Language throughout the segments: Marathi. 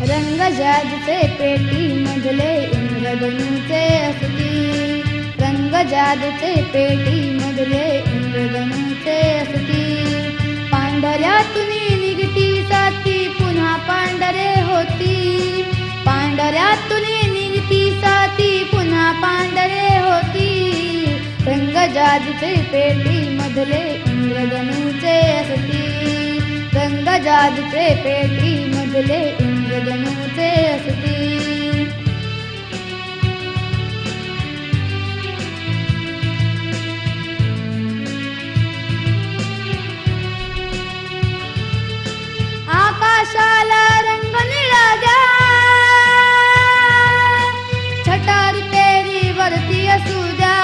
रंग जादूचे पेटी मधले इंद्रधनुचे असती, रंग जादूचे पेटी मधले इंद्रधनुचे असती. पांढऱ्यातून निघती साथी पुन्हा पांढरे होती, पांढऱ्यातून निघती साथी पुन्हा पांढरे होती. रंग जादूचे पेटी मधले इंद्रधनुचे असती, रंग जादूचे पेटी मधले इंद्रधनुचे असती. आकाशाला रंग निळा द्या, छटा रुपेरी वरती असू द्या.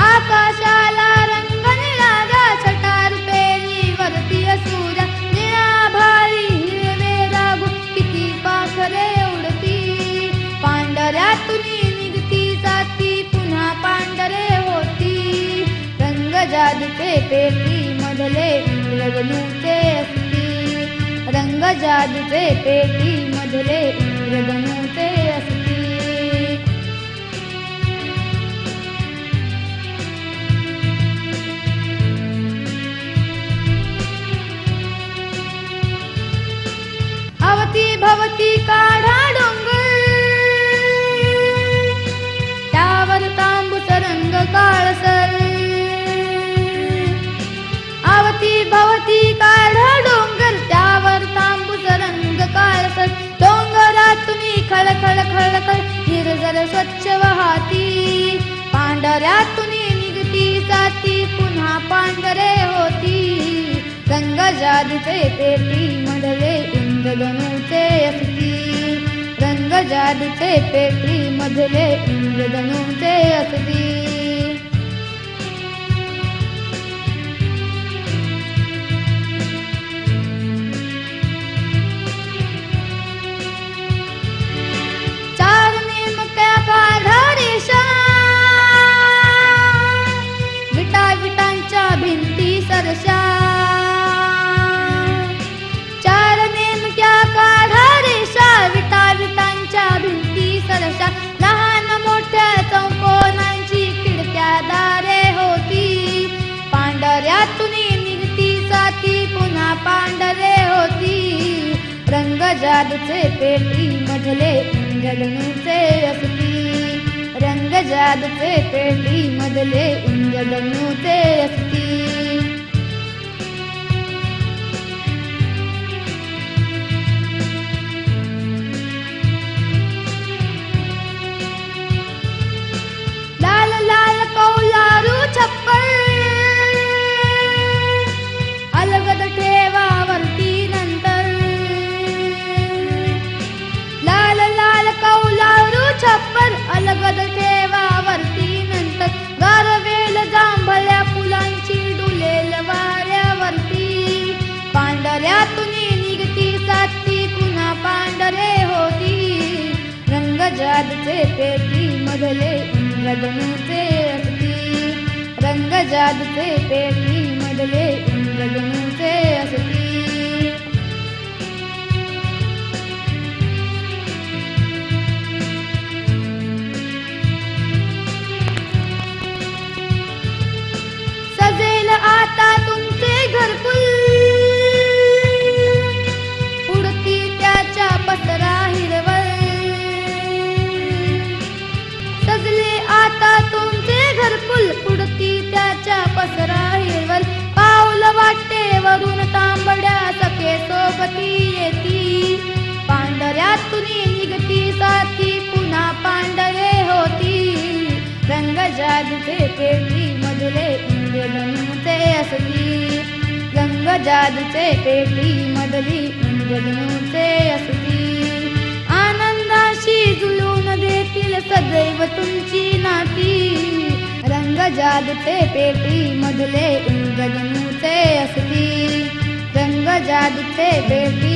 आकाशाला रंग निळा द्या, छटा रुपेरी वरती असू द्या. निळा भारी हिरवे रागू किती पाखरे उडती, पांढऱ्यातून निघती साथी पुन्हा पांढरे होती. रंग जादूचे पेटी मधले इंद्रधनुचे असती, रंग जादूचे पेटी मधले इंद्रधनुचे असती. अवती भवती काढा डोंगर, त्यावर तांबूस रंग काळसर. अवती भवती काढा डोंगर, त्यावर तांबूस रंग काळसर. डोंगरातून खळखळ खळखळ निर्जल स्वच्छ वाहती, पांढऱ्यातून निघती साथी पुन्हा पांढरे होती. रंग जादूचे पेटी मधले इंद्रधनुचे असती, रंग जादूचे पेटी मधले इंद्रधनुचे असती. चार नेमक्या काढा रेषा, विटा विटांच्या भिंती सरशा. चार नेमक्या काढा रेषा, विटा विटांच्या भिंती सरशा. लहान मोठ्या चौकोनांची खिडक्या दारे होती, पांढऱ्यातून निघती साथी पुन्हा पांढरे होती. रंग जादूचे पेटी मधले इंद्रधनुचे असती, रंग जादूचे पेटी मधले इंद्रधनुचे असती. लाल लाल कौलारू छप्पर, अलगद ठेवा वरती नंतर. लाल लाल कौलारू छप्पर, अलगद ठेवा वरती नंतर. गारवेल जांभळ्या फुलांची डुलेल वाऱ्यावरती, पांढऱ्यातून निघती साथी पुन्हा पांढरे होती. रंग जादूचे पेटी मधले इंद्रधनुचे असती, रंग जादूचे पेटी मधले इंद्रधनुचे असती. सजेल आता तुमचे घरकुल, उडती त्याच्या पसरा हिरवळ. सजले आता तुमचे घरकुल, उडती त्याच्या पसरा हिरवळ. पाऊल वाटेवरून तांबड्या सखे सोबती येती, पांढऱ्यातून निघती साथी पुन्हा पांढरे होती. रंग जादूचे पेटी मधले इंद्रधनुचे असती, रंग जादूचे पेटी मधली इंद्रधनुचे असती. आनंदाशी जुळून देतील सदैव तुमची नाती, रंग जादूचे पेटी मधले इंद्रधनुचे असती, रंग जादूचे पेटी